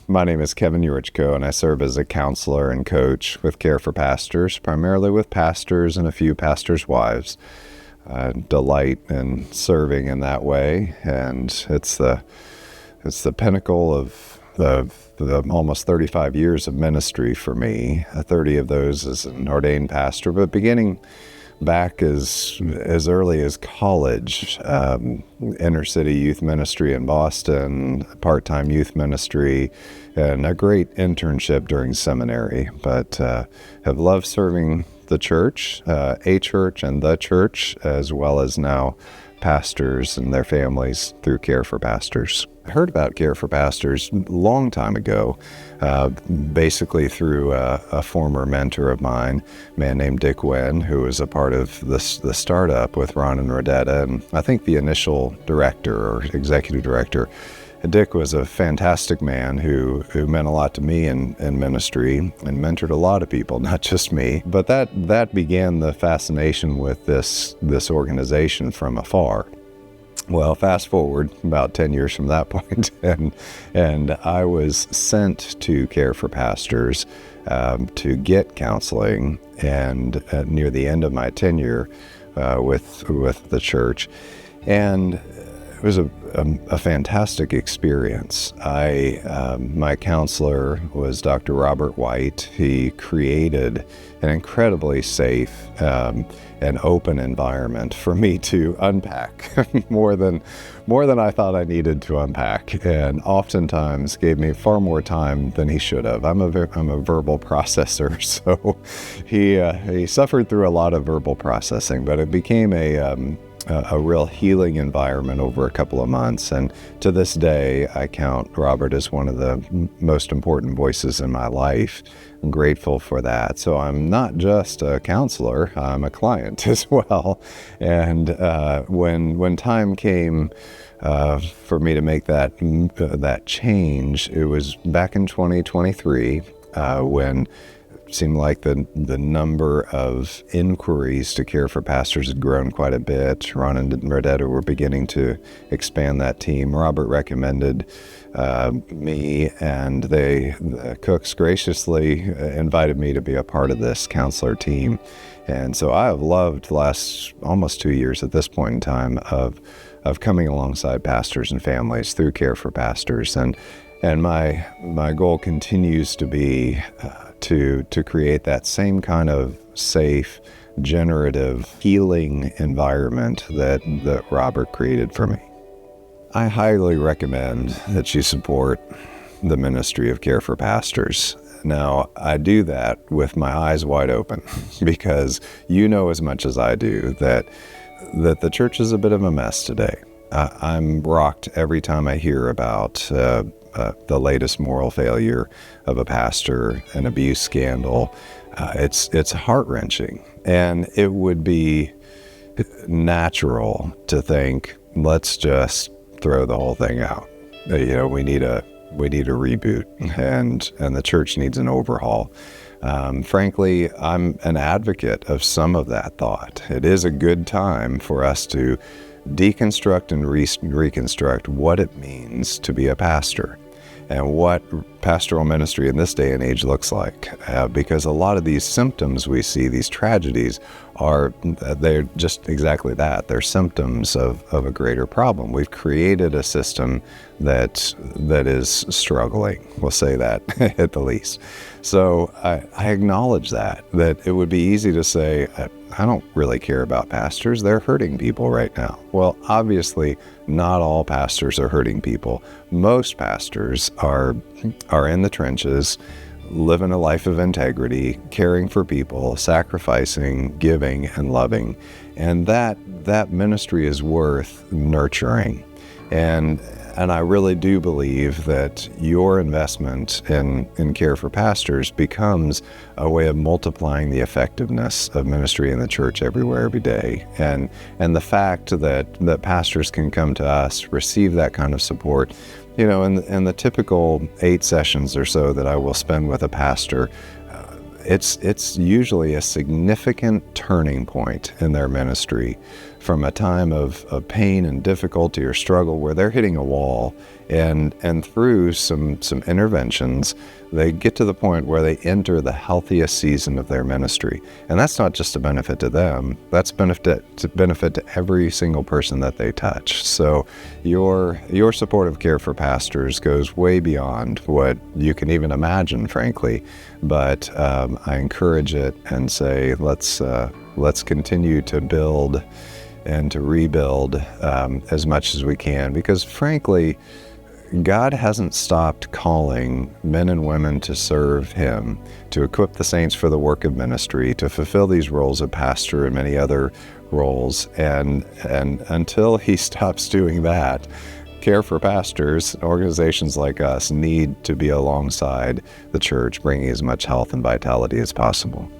My name is Kevin Urichko, and I serve as a counselor and coach with Care for Pastors, primarily with pastors and a few pastors' wives. I delight in serving in that way, and it's the pinnacle of the almost 35 years of ministry for me. 30 of those as an ordained pastor, but beginning back as early as college, inner city youth ministry in Boston, part-time youth ministry, and a great internship during seminary. But have loved serving the church, a church and the church, as well as now pastors and their families through Care for Pastors. I heard about Care for Pastors a long time ago, basically through a former mentor of mine, a man named Dick Wynn, who was a part of the startup with Ron and Rodetta, and I think the initial director or executive director. Dick was a fantastic man who meant a lot to me in ministry and mentored a lot of people, not just me. But that began the fascination with this organization from afar. Well, fast forward about 10 years from that point, and I was sent to Care for Pastors to get counseling, and near the end of my tenure with the church, and it was a fantastic experience. My counselor was Dr. Robert White. He created an incredibly safe and open environment for me to unpack more than I thought I needed to unpack, and oftentimes gave me far more time than he should have. I'm a verbal processor, so he suffered through a lot of verbal processing, but it became a real healing environment over a couple of months. And to this day, I count Robert as one of the most important voices in my life. I'm grateful for that. So I'm not just a counselor, I'm a client as well. And when time came for me to make that change, it was back in 2023 when it seemed like the number of inquiries to Care for Pastors had grown quite a bit. Ron and Rodetta were beginning to expand that team. Robert recommended me, and the Cooks graciously invited me to be a part of this counselor team. And so I have loved the last almost 2 years at this point in time of coming alongside pastors and families through Care for Pastors. And my goal continues to be to create that same kind of safe, generative, healing environment that Robert created for me. I highly recommend that you support the ministry of Care for Pastors. Now, I do that with my eyes wide open because you know as much as I do that the church is a bit of a mess today. I'm rocked every time I hear about the latest moral failure of a pastor, an abuse scandal. It's heart-wrenching, and it would be natural to think, let's just throw the whole thing out. We need a reboot, and the church needs an overhaul. Frankly, I'm an advocate of some of that thought. It is a good time for us to deconstruct and reconstruct what it means to be a pastor and what pastoral ministry in this day and age looks like. Because a lot of these symptoms we see, these tragedies, they're just exactly that. They're symptoms of a greater problem. We've created a system that is struggling. We'll say that at the least. So I acknowledge that it would be easy to say, I don't really care about pastors. They're hurting people right now. Well, obviously, not all pastors are hurting people. Most pastors are in the trenches, living a life of integrity, caring for people, sacrificing, giving, and loving. And that ministry is worth nurturing. And I really do believe that your investment in Care for Pastors becomes a way of multiplying the effectiveness of ministry in the church everywhere, every day. And the fact that pastors can come to us, receive that kind of support, in the typical 8 sessions or so that I will spend with a pastor, it's usually a significant turning point in their ministry from a time of pain and difficulty or struggle where they're hitting a wall, and through some interventions, they get to the point where they enter the healthiest season of their ministry. And that's not just a benefit to them, that's benefit to every single person that they touch. So your supportive care for pastors goes way beyond what you can even imagine, frankly. But I encourage it and say, let's continue to build and to rebuild as much as we can, because frankly, God hasn't stopped calling men and women to serve Him, to equip the saints for the work of ministry, to fulfill these roles of pastor and many other roles. And until He stops doing that, care for pastors, organizations like us need to be alongside the church, bringing as much health and vitality as possible.